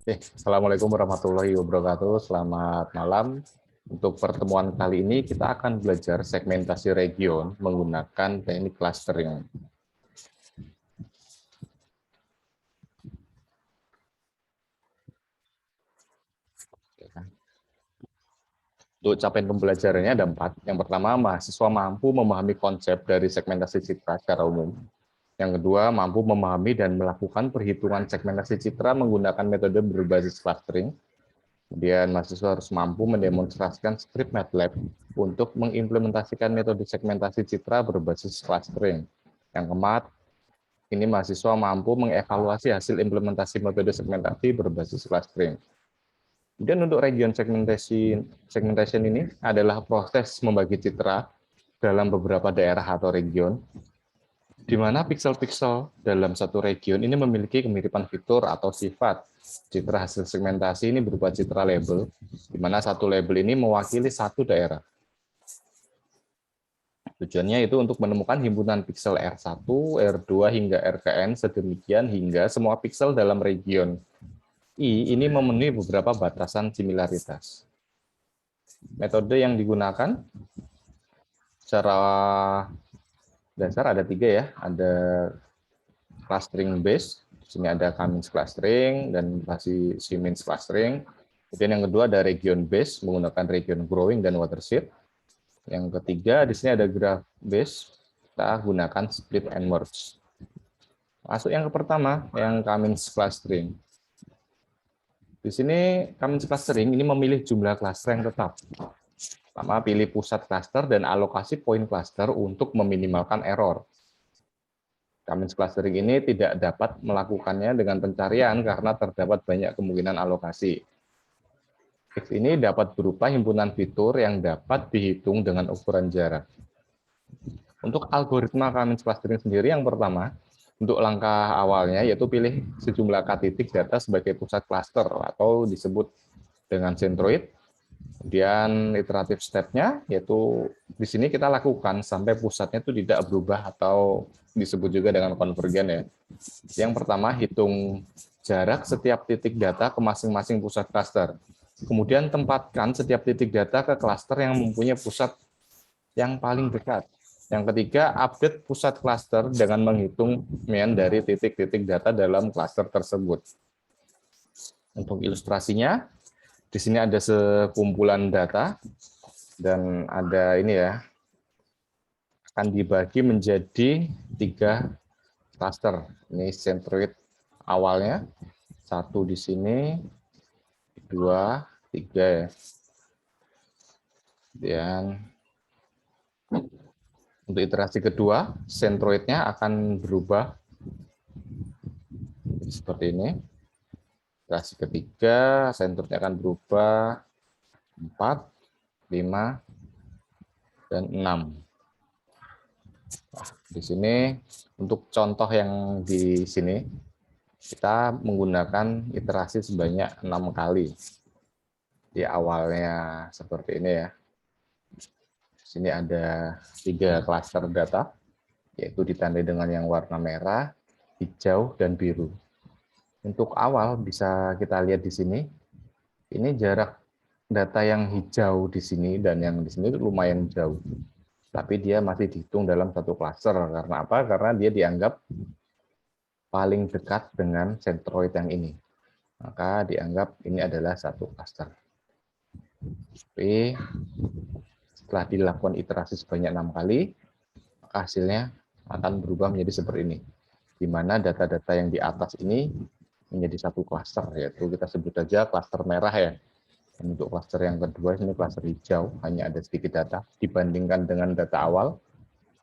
Assalamualaikum warahmatullahi wabarakatuh. Selamat malam. Untuk pertemuan kali ini kita akan belajar segmentasi region menggunakan teknik clustering. Untuk capaian pembelajarannya ada 4. Yang pertama, mahasiswa mampu memahami konsep dari segmentasi citra secara umum. Yang kedua, mampu memahami dan melakukan perhitungan segmentasi citra menggunakan metode berbasis clustering. Kemudian mahasiswa harus mampu mendemonstrasikan skrip MATLAB untuk mengimplementasikan metode segmentasi citra berbasis clustering. Yang keempat, ini mahasiswa mampu mengevaluasi hasil implementasi metode segmentasi berbasis clustering. Kemudian untuk region segmentation ini adalah proses membagi citra dalam beberapa daerah atau region, di mana piksel-piksel dalam satu region ini memiliki kemiripan fitur atau sifat. Citra hasil segmentasi ini berupa citra label, di mana satu label ini mewakili satu daerah. Tujuannya itu untuk menemukan himpunan piksel R1, R2, hingga RKN, sedemikian hingga semua piksel dalam region I ini memenuhi beberapa batasan similaritas. Metode yang digunakan secara dasar ada 3 ya, ada clustering base, di sini ada Cummins clustering dan masih Siemens clustering. Kemudian yang kedua ada region base menggunakan region growing dan watershed. Yang ketiga di sini ada graph base, kita gunakan split and merge. Masuk yang pertama, yang Cummins clustering. Di sini Cummins clustering ini memilih jumlah cluster yang tetap. Pertama, pilih pusat cluster dan alokasi poin cluster untuk meminimalkan error. Cummins clustering ini tidak dapat melakukannya dengan pencarian karena terdapat banyak kemungkinan alokasi. X ini dapat berupa himpunan fitur yang dapat dihitung dengan ukuran jarak. Untuk algoritma Cummins clustering sendiri, yang pertama, untuk langkah awalnya yaitu pilih sejumlah K titik data sebagai pusat cluster atau disebut dengan centroid. Kemudian iteratif step-nya yaitu di sini kita lakukan sampai pusatnya itu tidak berubah atau disebut juga dengan konvergen ya. Yang pertama, hitung jarak setiap titik data ke masing-masing pusat cluster. Kemudian tempatkan setiap titik data ke cluster yang mempunyai pusat yang paling dekat. Yang ketiga, update pusat cluster dengan menghitung mean dari titik-titik data dalam cluster tersebut. Untuk ilustrasinya, di sini ada sekumpulan data dan ada ini ya, akan dibagi menjadi 3 cluster. Ini centroid awalnya, 1 di sini, 2, 3 ya. Dan untuk iterasi kedua, centroidnya akan berubah seperti ini. Iterasi ketiga, centroidnya akan berubah 4, 5, dan 6. Nah, di sini untuk contoh yang di sini kita menggunakan iterasi sebanyak 6 kali. Di awalnya seperti ini ya. Di sini ada 3 klaster data, yaitu ditandai dengan yang warna merah, hijau, dan biru. Untuk awal bisa kita lihat di sini, ini jarak data yang hijau di sini dan yang di sini lumayan jauh. Tapi dia masih dihitung dalam satu klaster. Karena apa? Karena dia dianggap paling dekat dengan centroid yang ini. Maka dianggap ini adalah satu klaster. Tapi setelah dilakukan iterasi sebanyak 6 kali, maka hasilnya akan berubah menjadi seperti ini. Di mana data-data yang di atas ini menjadi satu klaster, yaitu kita sebut saja klaster merah ya. Dan untuk klaster yang kedua, ini klaster hijau, hanya ada sedikit data. Dibandingkan dengan data awal,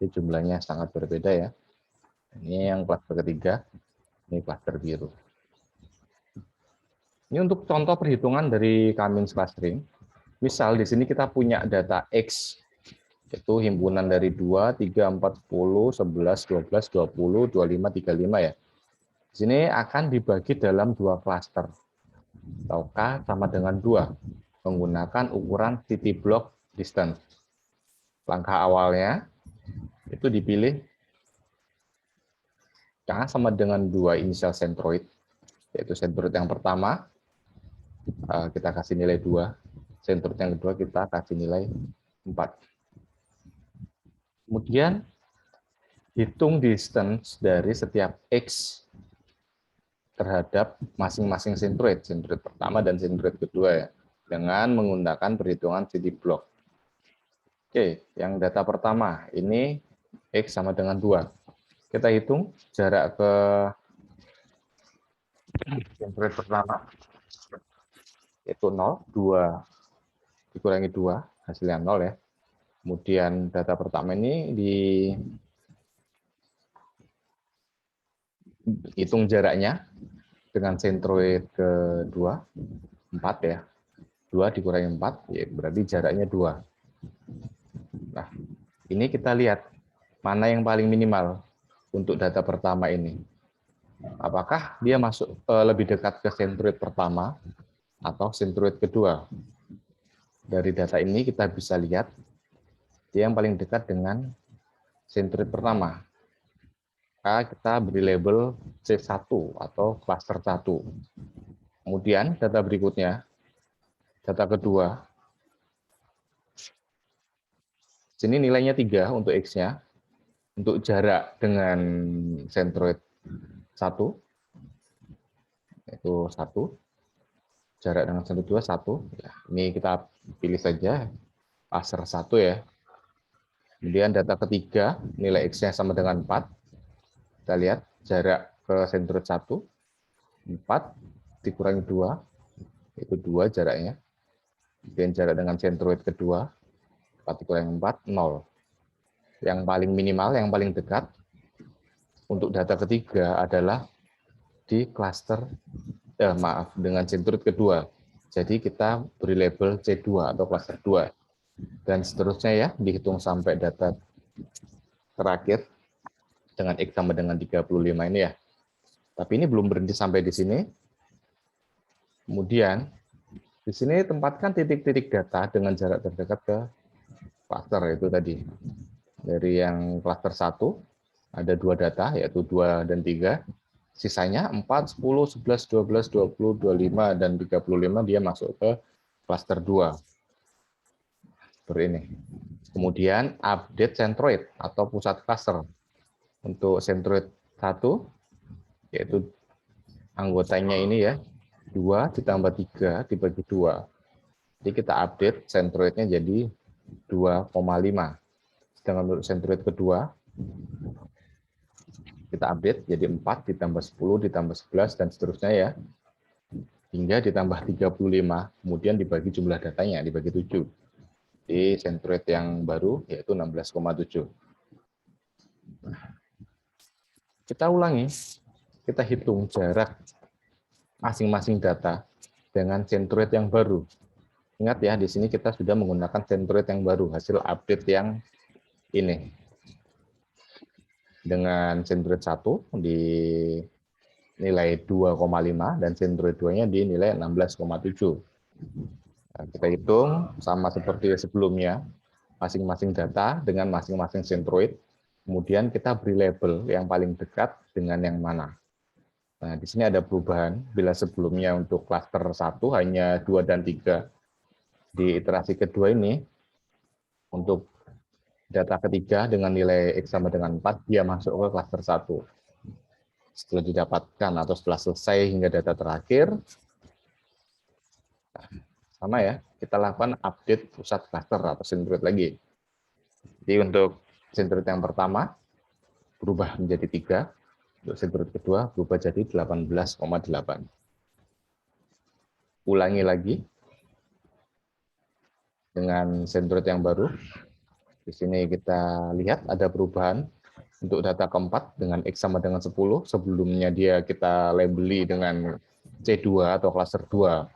ini jumlahnya sangat berbeda ya. Ini yang klaster ketiga, ini klaster biru. Ini untuk contoh perhitungan dari Cummins clustering. Misal di sini kita punya data X, yaitu himpunan dari 2, 3, 4, 10, 11, 12, 20, 25, 35 ya. Di sini akan dibagi dalam 2 klaster. Atau K sama dengan 2, menggunakan ukuran city block distance. Langkah awalnya itu dipilih K sama dengan 2 inisial centroid, yaitu centroid yang pertama, kita kasih nilai 2. Centroid yang kedua kita kasih nilai 4. Kemudian hitung distance dari setiap X terhadap masing-masing centroid, centroid pertama dan centroid kedua ya, dengan menggunakan perhitungan CityBlock. Oke, yang data pertama ini X sama dengan 2. Kita hitung jarak ke centroid pertama itu 0, 2 dikurangi 2, hasilnya 0 ya. Kemudian data pertama ini dihitung jaraknya dengan centroid kedua, 4 ya. 2 dikurangi 4, ya berarti jaraknya 2. Nah, ini kita lihat mana yang paling minimal untuk data pertama ini. Apakah dia masuk lebih dekat ke centroid pertama atau centroid kedua? Dari data ini kita bisa lihat dia yang paling dekat dengan centroid pertama. Kita beri label C1 atau cluster 1. Kemudian data berikutnya, data kedua. Sini nilainya 3 untuk X-nya. Untuk jarak dengan centroid 1, itu 1. Jarak dengan centroid 2, 1. Ya, ini kita pilih saja cluster 1 ya. Kemudian data ketiga, nilai X-nya sama dengan 4. Kita lihat jarak ke centroid 1, 4 dikurangi 2, itu 2 jaraknya. Kemudian jarak dengan centroid kedua, 4 dikurangi 4, 0. Yang paling minimal, yang paling dekat untuk data ketiga adalah di cluster, dengan centroid kedua. Jadi kita beri label C2 atau cluster 2. Dan seterusnya ya, dihitung sampai data terakhir dengan X sama dengan 35 ini ya. Tapi ini belum berhenti sampai di sini. Kemudian, di sini tempatkan titik-titik data dengan jarak terdekat ke cluster itu tadi. Dari yang cluster 1, ada 2 data, yaitu 2 dan 3. Sisanya 4, 10, 11, 12, 20, 25, dan 35 dia masuk ke cluster 2. Seperti ini. Kemudian update centroid atau pusat cluster. Untuk centroid 1, yaitu anggotanya ini ya, 2 ditambah 3 dibagi 2. Jadi kita update centroidnya jadi 2,5. Sedangkan untuk centroid kedua, kita update jadi 4 ditambah 10 ditambah 11 dan seterusnya ya. Hingga ditambah 35, kemudian dibagi jumlah datanya, dibagi 7. Di centroid yang baru yaitu 16,7. Kita ulangi, kita hitung jarak masing-masing data dengan centroid yang baru. Ingat ya, di sini kita sudah menggunakan centroid yang baru, hasil update yang ini. Dengan centroid 1 di nilai 2,5 dan centroid 2-nya di nilai 16,7. Nah, kita hitung sama seperti sebelumnya, masing-masing data dengan masing-masing centroid. Kemudian kita beri label yang paling dekat dengan yang mana. Nah, di sini ada perubahan. Bila sebelumnya untuk cluster 1 hanya 2 dan 3. Di iterasi kedua ini, untuk data ketiga dengan nilai X sama dengan 4, dia masuk ke cluster 1. Setelah didapatkan atau setelah selesai hingga data terakhir, sama ya, kita lakukan update pusat cluster atau centroid lagi. Jadi untuk centroid yang pertama, berubah menjadi 3. Untuk centroid kedua, berubah jadi 18,8. Ulangi lagi dengan centroid yang baru. Di sini kita lihat ada perubahan untuk data keempat dengan X sama dengan 10. Sebelumnya dia kita labeli dengan C2 atau cluster 2.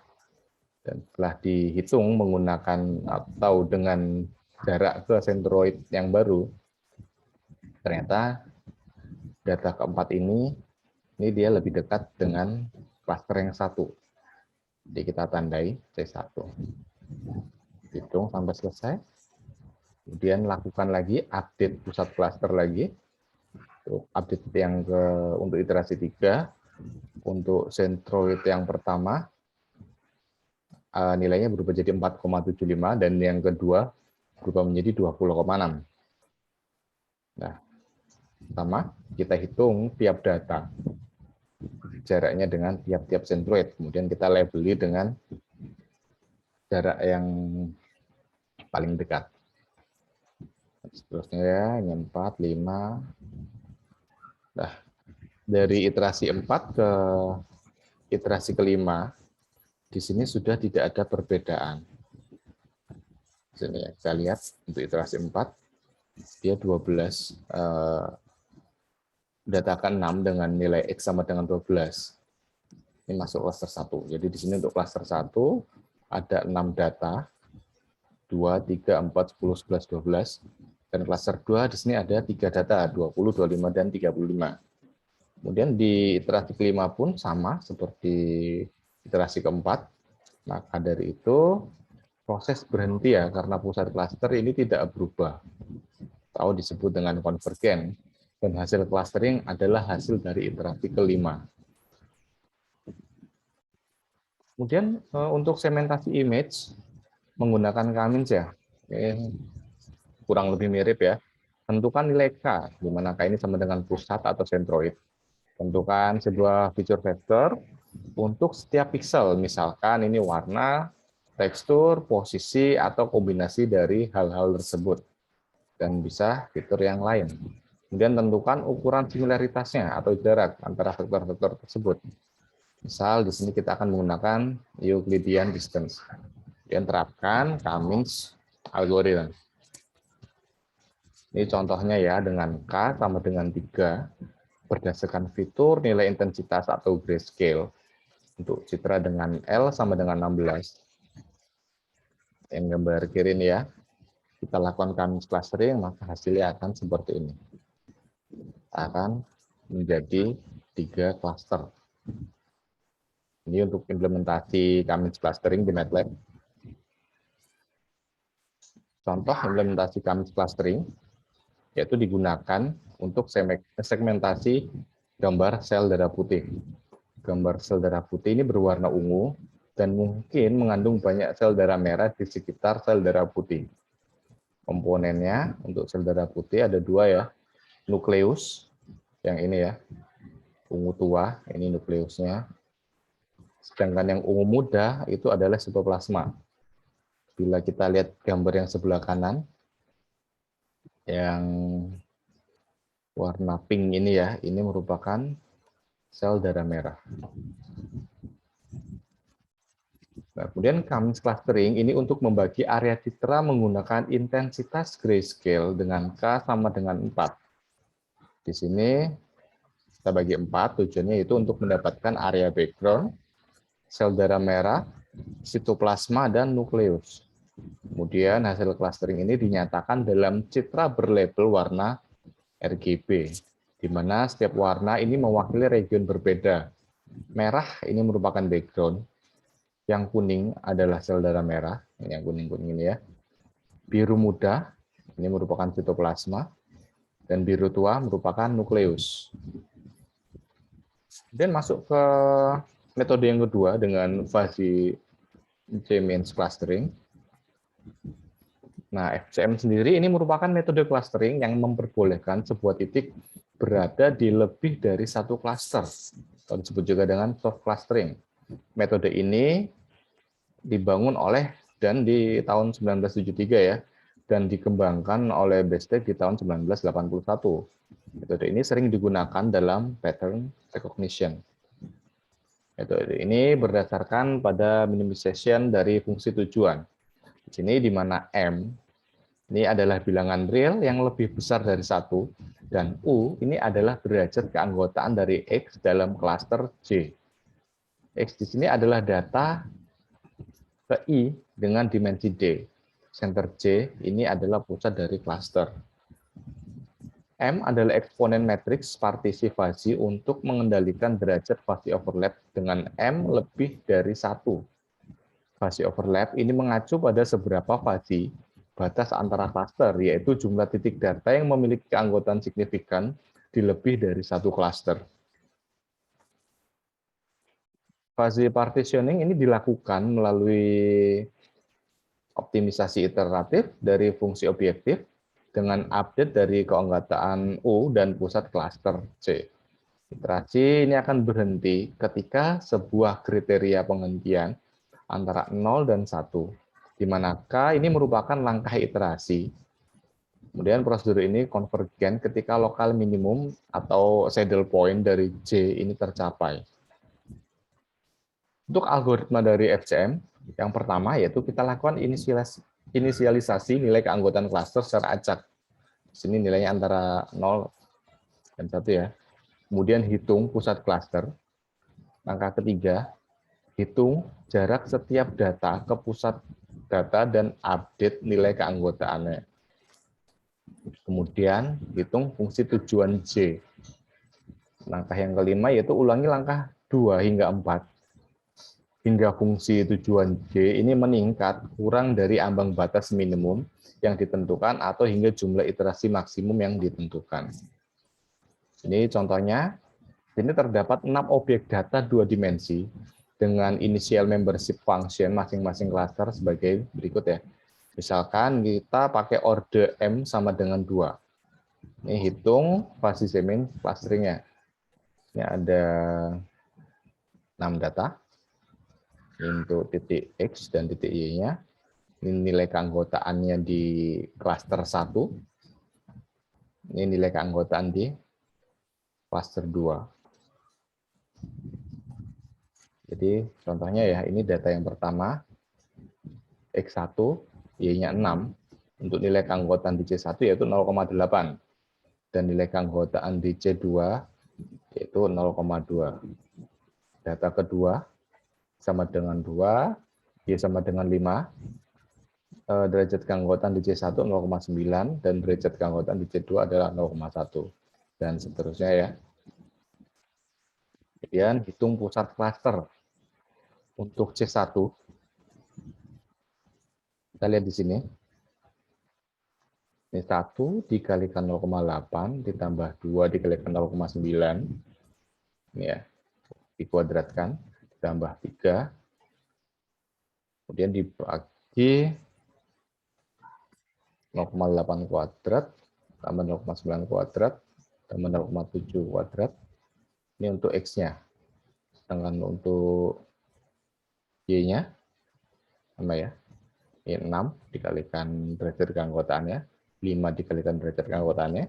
Dan setelah dihitung menggunakan atau dengan jarak ke centroid yang baru, ternyata data keempat ini dia lebih dekat dengan cluster yang 1. Jadi kita tandai C1. Hitung sampai selesai. Kemudian lakukan lagi update pusat cluster lagi. Update yang untuk iterasi 3. Untuk centroid yang pertama, nilainya berubah jadi 4,75 dan yang kedua berubah menjadi 20,6. Nah, pertama kita hitung tiap data jaraknya dengan tiap-tiap sentroid. Kemudian kita labeli dengan jarak yang paling dekat. Seterusnya ya, ini 4, 5. Nah, dari iterasi 4 ke iterasi kelima, di sini sudah tidak ada perbedaan. Di sini ya, kita lihat untuk iterasi 4, dia 12, datakan 6 dengan nilai X sama dengan 12. Ini masuk klaster 1. Jadi di sini untuk klaster 1 ada 6 data, 2, 3, 4, 10, 11, 12. Dan klaster 2 di sini ada 3 data, 20, 25, dan 35. Kemudian di iterasi kelima pun sama seperti iterasi keempat. Maka dari itu proses berhenti ya, karena pusat klaster ini tidak berubah. Atau disebut dengan konvergen. Dan hasil clustering adalah hasil dari iterasi kelima. Kemudian untuk segmentasi image menggunakan Cummins ya. Kurang lebih mirip ya. Tentukan nilai K, di mana K ini sama dengan pusat atau sentroid. Tentukan sebuah feature vector untuk setiap pixel, misalkan ini warna, tekstur, posisi, atau kombinasi dari hal-hal tersebut. Dan bisa fitur yang lain. Kemudian tentukan ukuran similaritasnya atau jarak antara vektor-vektor tersebut. Misal di sini kita akan menggunakan Euclidean distance. Kemudian terapkan Cummins algorithm. Ini contohnya ya, dengan K sama dengan 3, berdasarkan fitur nilai intensitas atau grayscale. Untuk citra dengan L sama dengan 16. Yang gambar kiri ini ya, kita lakukan Cummins clustering, maka hasilnya akan seperti ini. Akan menjadi 3 cluster. Ini untuk implementasi Cummins clustering di MATLAB. Contoh implementasi Cummins clustering yaitu digunakan untuk segmentasi gambar sel darah putih. Gambar sel darah putih ini berwarna ungu dan mungkin mengandung banyak sel darah merah di sekitar sel darah putih. Komponennya untuk sel darah putih ada 2 ya, nukleus yang ini ya, ungu tua, ini nukleusnya. Sedangkan yang ungu muda itu adalah sitoplasma. Bila kita lihat gambar yang sebelah kanan, yang warna pink ini ya, ini merupakan sel darah merah. Nah, kemudian Cummins clustering ini untuk membagi area citra menggunakan intensitas grayscale dengan K sama dengan 4. Di sini kita bagi 4, tujuannya itu untuk mendapatkan area background, sel darah merah, sitoplasma, dan nukleus. Kemudian hasil clustering ini dinyatakan dalam citra berlabel warna RGB, di mana setiap warna ini mewakili region berbeda. Merah ini merupakan background, yang kuning adalah sel darah merah, ini yang kuning-kuning ini ya. Biru muda, ini merupakan sitoplasma, dan biru tua merupakan nukleus. Kemudian masuk ke metode yang kedua dengan fuzzy J-means clustering. Nah, FCM sendiri ini merupakan metode clustering yang memperbolehkan sebuah titik berada di lebih dari satu cluster, atau disebut juga dengan soft clustering. Metode ini dibangun oleh dan di tahun 1973 ya, dan dikembangkan oleh Bestek di tahun 1981. Metode ini sering digunakan dalam pattern recognition. Metode ini berdasarkan pada minimization dari fungsi tujuan. Di sini di mana M ini adalah bilangan real yang lebih besar dari 1, dan U ini adalah derajat keanggotaan dari X dalam klaster J. X di sini adalah data ke I dengan dimensi D. Center J ini adalah pusat dari klaster. M adalah eksponen matriks partisi fuzzy untuk mengendalikan derajat fuzzy overlap dengan M lebih dari 1. Fuzzy overlap ini mengacu pada seberapa fuzzy batas antara klaster, yaitu jumlah titik data yang memiliki keanggotaan signifikan di lebih dari satu klaster. Fase partitioning ini dilakukan melalui optimisasi iteratif dari fungsi objektif dengan update dari keanggotaan U dan pusat klaster C. Iterasi ini akan berhenti ketika sebuah kriteria penghentian antara 0 dan 1, di manakah ini merupakan langkah iterasi. Kemudian prosedur ini konvergen ketika lokal minimum atau saddle point dari J ini tercapai. Untuk algoritma dari FCM, yang pertama yaitu kita lakukan inisialisasi nilai keanggotaan klaster secara acak. Di sini nilainya antara 0 dan 1 ya. Kemudian hitung pusat klaster. Langkah ketiga, hitung jarak setiap data ke pusat data dan update nilai keanggotaannya. Kemudian hitung fungsi tujuan J. Langkah yang kelima yaitu ulangi langkah 2 hingga 4. Hingga fungsi tujuan J ini meningkat kurang dari ambang batas minimum yang ditentukan atau hingga jumlah iterasi maksimum yang ditentukan. Ini contohnya, ini terdapat 6 objek data 2 dimensi dengan initial membership function masing-masing klaster sebagai berikut ya. Misalkan kita pakai order M sama dengan 2. Ini hitung fase zemin clusteringnya. Ini ada 6 data untuk titik X dan titik Y-nya. Ini nilai keanggotaannya di klaster 1. Ini nilai keanggotaan di klaster 2. Jadi contohnya ya, ini data yang pertama, X1, Y-nya 6. Untuk nilai keanggotaan di C1 yaitu 0,8. Dan nilai keanggotaan di C2 yaitu 0,2. Data kedua sama dengan 2, Y sama dengan 5. Derajat keanggotaan di C1 0,9 dan derajat keanggotaan di C2 adalah 0,1 dan seterusnya ya. Kemudian hitung pusat klaster untuk C1. Kita lihat di sini. Ini 1 dikalikan 0,8 ditambah 2 dikalikan 0,9. Ini ya, dikuadratkan ditambah 3. Kemudian dibagi 0,8 kuadrat tambah 0,9 kuadrat tambah 0,7 kuadrat. Ini untuk X-nya. Sedangkan untuk Y-nya sama ya. Ini 6 dikalikan derajat keanggotaannya, 5 dikalikan derajat keanggotaannya,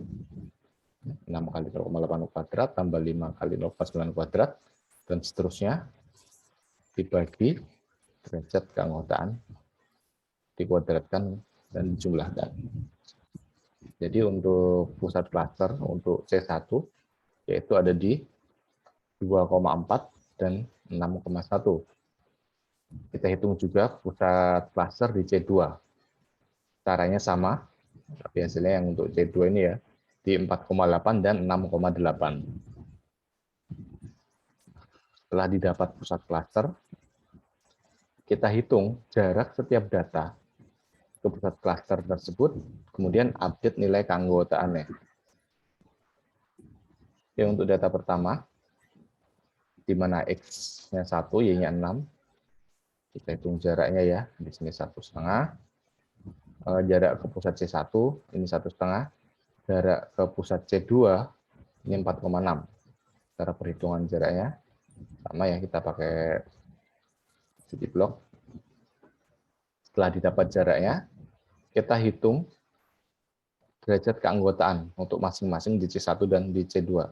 6 kali 0,8 kuadrat tambah 5 kali 0,9 kuadrat, dan seterusnya dibagi derajat keanggotaan, dikuadratkan, dan dijumlahkan. Jadi untuk pusat klaster untuk C1 yaitu ada di 2,4 dan 6,1. Kita hitung juga pusat klaster di C2. Caranya sama, tapi hasilnya yang untuk C2 ini ya di 4,8 dan 6,8. Setelah didapat pusat klaster, kita hitung jarak setiap data ke pusat klaster tersebut, kemudian update nilai keanggotaannya. Oke, untuk data pertama, di mana X-nya 1, Y-nya 6, kita hitung jaraknya ya, di sini 1,5. Jarak ke pusat C1 ini 1,5, jarak ke pusat C2 ini 4,6. Cara perhitungan jaraknya sama ya, kita pakai city block. Setelah didapat jaraknya, kita hitung derajat keanggotaan untuk masing-masing di C1 dan di C2.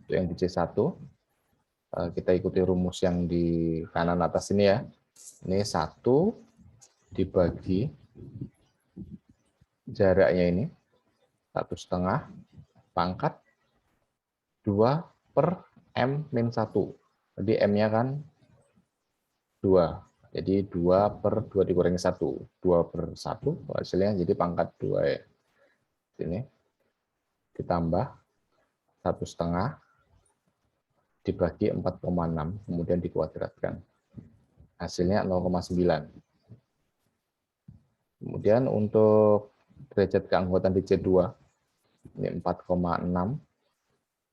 Untuk yang di C1, kita ikuti rumus yang di kanan atas ini ya. Ini 1 dibagi jaraknya ini 1,5 pangkat 2 per M min 1. Jadi M-nya kan 2. Jadi 2 per 2 dikurangi 1. 2 per 1 hasilnya jadi pangkat 2 ya. Ini ditambah 1,5 dibagi 4,6 kemudian dikuadratkan. Hasilnya 0,9. Kemudian untuk derajat keanggotaan di C2 ini 4,6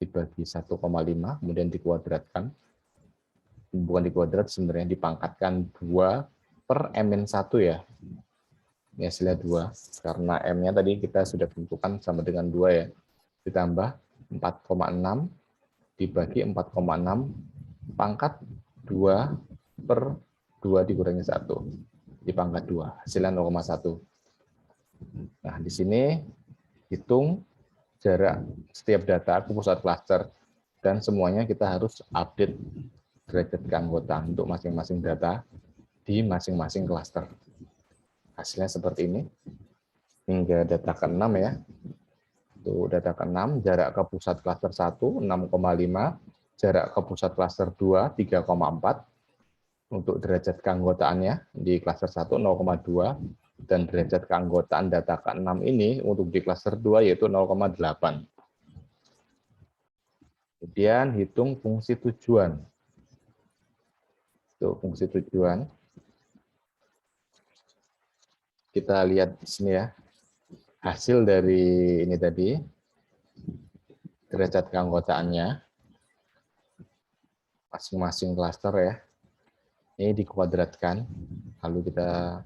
dibagi 1,5 kemudian dikuadratkan. bukan di kuadrat, sebenarnya dipangkatkan 2 per M-1 ya. Ini hasilnya 2, karena M-nya tadi kita sudah tentukan sama dengan 2 ya. Ditambah 4,6 dibagi 4,6 pangkat 2 per 2 dikurangi 1. Dipangkat 2, hasilnya 0,1. Nah, di sini hitung jarak setiap data ke pusat klaster, dan semuanya kita harus update derajat keanggotaan untuk masing-masing data di masing-masing klaster. Hasilnya seperti ini. Hingga data ke-6 ya. Untuk data ke-6, jarak ke pusat klaster 1, 6,5. Jarak ke pusat klaster 2, 3,4. Untuk derajat keanggotaannya di klaster 1, 0,2. Dan derajat keanggotaan data ke-6 ini untuk di klaster 2 yaitu 0,8. Kemudian hitung fungsi tujuan. Untuk fungsi tujuan, kita lihat di sini ya. Hasil dari ini tadi, derajat keanggotaannya, masing-masing klaster ya, ini dikuadratkan, lalu kita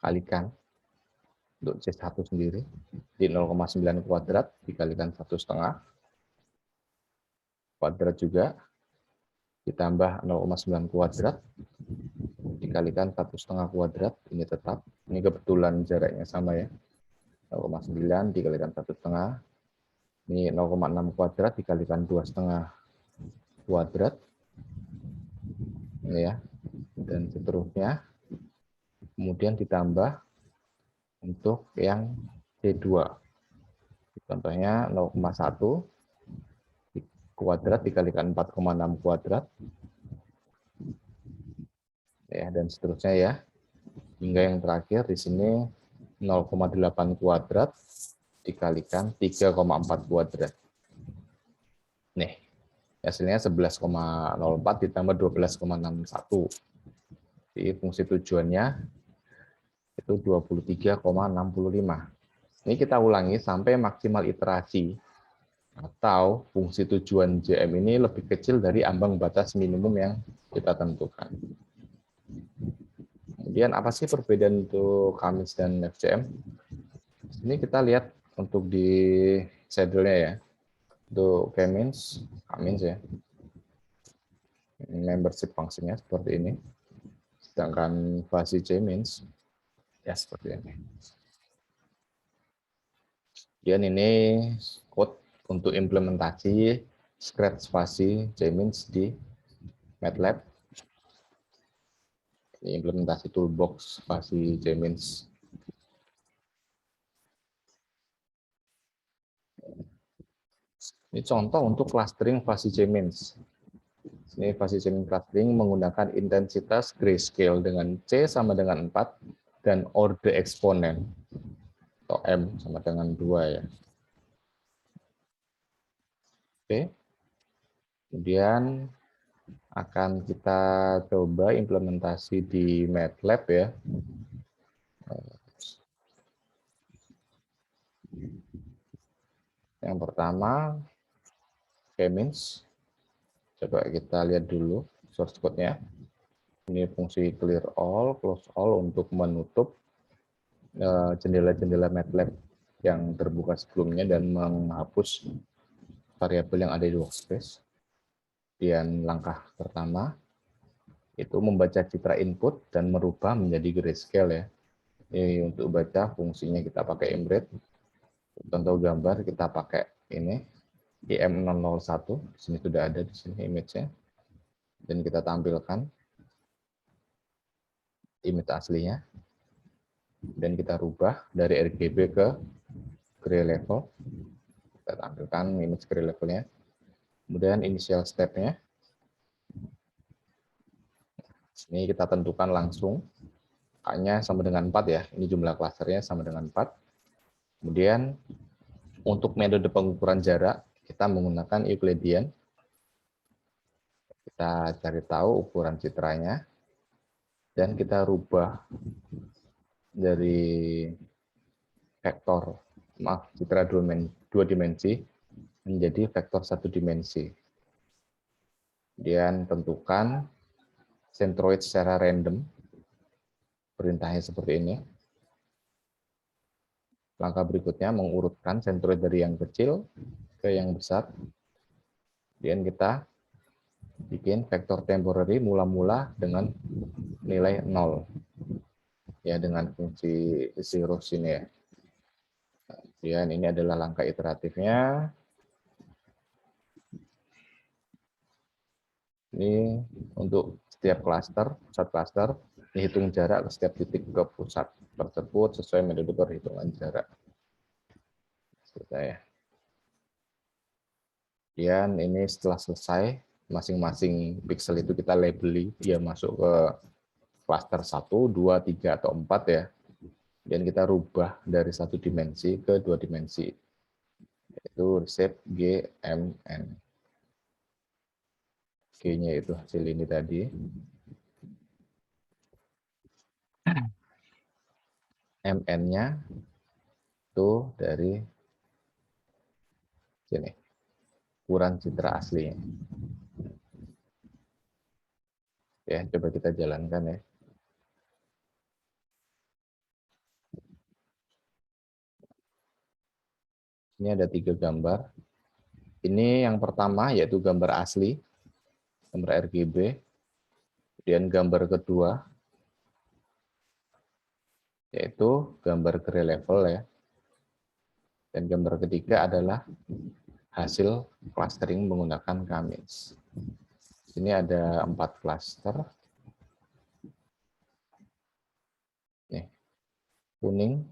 kalikan untuk C1 sendiri, di 0,9 kuadrat dikalikan 1,5 kuadrat juga, ditambah 0,9 kuadrat dikalikan 1,5 kuadrat, ini tetap, ini kebetulan jaraknya sama ya, 0,9 dikalikan 1,5, ini 0,6 kuadrat dikalikan 2,5 kuadrat, ini ya, dan seterusnya. Kemudian ditambah untuk yang C2. Contohnya 0,1 kuadrat dikalikan 4,6 kuadrat. Ya, dan seterusnya ya. Hingga yang terakhir di sini 0,8 kuadrat dikalikan 3,4 kuadrat. Nih, hasilnya 11,04 ditambah 12,61. Jadi fungsi tujuannya itu 23,65. Ini kita ulangi sampai maksimal iterasi atau fungsi tujuan JM ini lebih kecil dari ambang batas minimum yang kita tentukan. Kemudian apa sih perbedaan untuk Kamis dan FCM? Ini kita lihat untuk di schedule-nya ya. Untuk Kamis ya. Membership fungsinya seperti ini. Sedangkan fasi JMins ya seperti ini. Dan ini code untuk implementasi Scratch fasi JMins di MATLAB. Ini implementasi toolbox fasi JMins. Ini contoh untuk clustering fasi JMins. Ini fasi JMins clustering menggunakan intensitas grayscale dengan C sama dengan 4 dan order eksponen atau M sama dengan 2 ya. Oke. Kemudian akan kita coba implementasi di MATLAB ya. Yang pertama, K-means. Coba kita lihat dulu source code-nya. Ini fungsi clear all, close all untuk menutup jendela-jendela MATLAB yang terbuka sebelumnya dan menghapus variabel yang ada di workspace. Dan langkah pertama itu membaca citra input dan merubah menjadi grayscale ya. Ini untuk baca fungsinya kita pakai embed. Contoh gambar kita pakai ini IM001. Di sini sudah ada di sini image-nya. Dan kita tampilkan image aslinya. Dan kita rubah dari RGB ke gray level. Kita tampilkan image gray levelnya. Kemudian initial step-nya. Ini kita tentukan langsung. K-nya sama dengan 4 ya. Ini jumlah klasternya sama dengan 4. Kemudian untuk metode pengukuran jarak, kita menggunakan Euclidean. Kita cari tahu ukuran citranya. Dan kita rubah dari vektor maaf, citra dua dimensi menjadi vektor satu dimensi. Kemudian tentukan centroid secara random. Perintahnya seperti ini. Langkah berikutnya mengurutkan centroid dari yang kecil ke yang besar. Kemudian kita bikin vektor temporary mula-mula dengan nilai 0. Ya, dengan fungsi zero sini ya. Kemudian ini adalah langkah iteratifnya. Ini untuk setiap klaster, pusat klaster, dihitung jarak ke setiap titik ke pusat tersebut sesuai metode perhitungan jarak. Selesai. Kemudian ini setelah selesai, masing-masing pixel itu kita labeli, dia masuk ke klaster 1, 2, 3, atau 4 ya. Dan kita rubah dari satu dimensi ke dua dimensi, yaitu reshape GMN. G-nya itu hasil ini tadi. MN-nya itu dari sini, ukuran citra aslinya. Ya, coba kita jalankan ya. Ini ada 3 gambar. Ini yang pertama yaitu gambar asli, gambar RGB. Kemudian gambar kedua yaitu gambar gray level ya. Dan gambar ketiga adalah hasil clustering menggunakan K-means. Ini ada 4 cluster. Nih, kuning.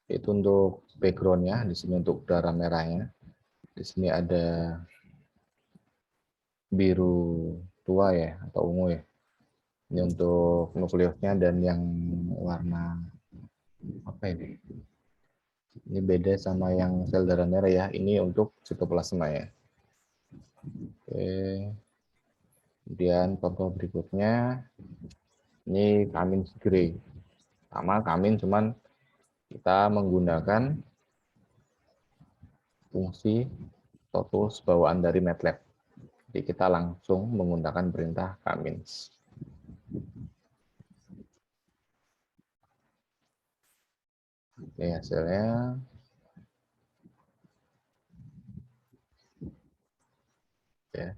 Itu untuk background-nya, di sini untuk udara merahnya. Di sini ada biru tua ya, atau ungu ya. Ini untuk nukleusnya, dan yang warna apa ini? Ini beda sama yang sel darah merah ya. Ini untuk sitoplasma ya. Oke. Kemudian contoh berikutnya, ini K-means gray. Sama K-means, cuman kita menggunakan fungsi tools bawaan dari MATLAB. Jadi kita langsung menggunakan perintah K-means. Ini hasilnya. Ya.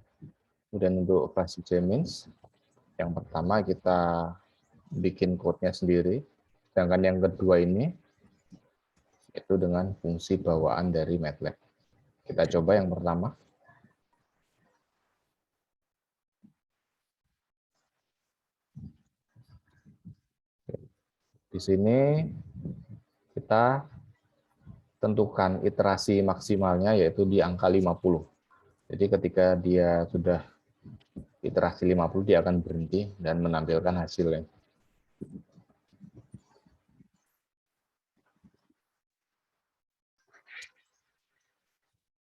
Kemudian untuk fuzzy J-means, yang pertama kita bikin code-nya sendiri. Sedangkan yang kedua ini itu dengan fungsi bawaan dari MATLAB. Kita coba yang pertama. Di sini kita tentukan iterasi maksimalnya yaitu di angka 50. Jadi ketika dia sudah iterasi 50, dia akan berhenti dan menampilkan hasilnya.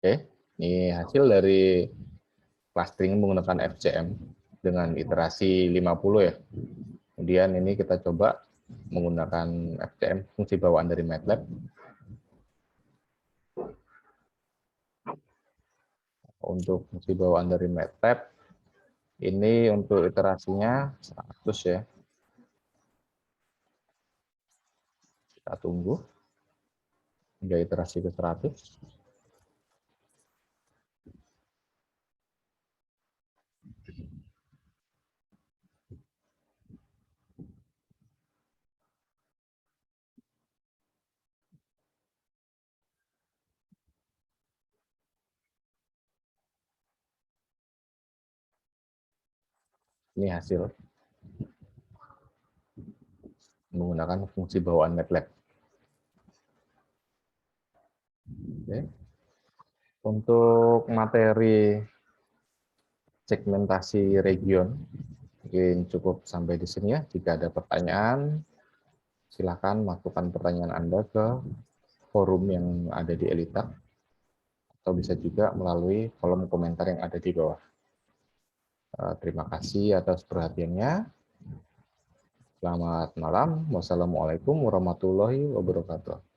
Oke, ini hasil dari clustering menggunakan FCM dengan iterasi 50 ya. Kemudian ini kita coba menggunakan FCM, fungsi bawaan dari MATLAB. Untuk fungsi bawaan dari MATLAB, ini untuk iterasinya 100 ya. Kita tunggu hingga iterasi ke 100. Ini hasil menggunakan fungsi bawaan MATLAB. Oke. Untuk materi segmentasi region, mungkin cukup sampai di sini ya. Jika ada pertanyaan, silakan masukkan pertanyaan Anda ke forum yang ada di Elita, atau bisa juga melalui kolom komentar yang ada di bawah. Terima kasih atas perhatiannya. Selamat malam. Wassalamualaikum warahmatullahi wabarakatuh.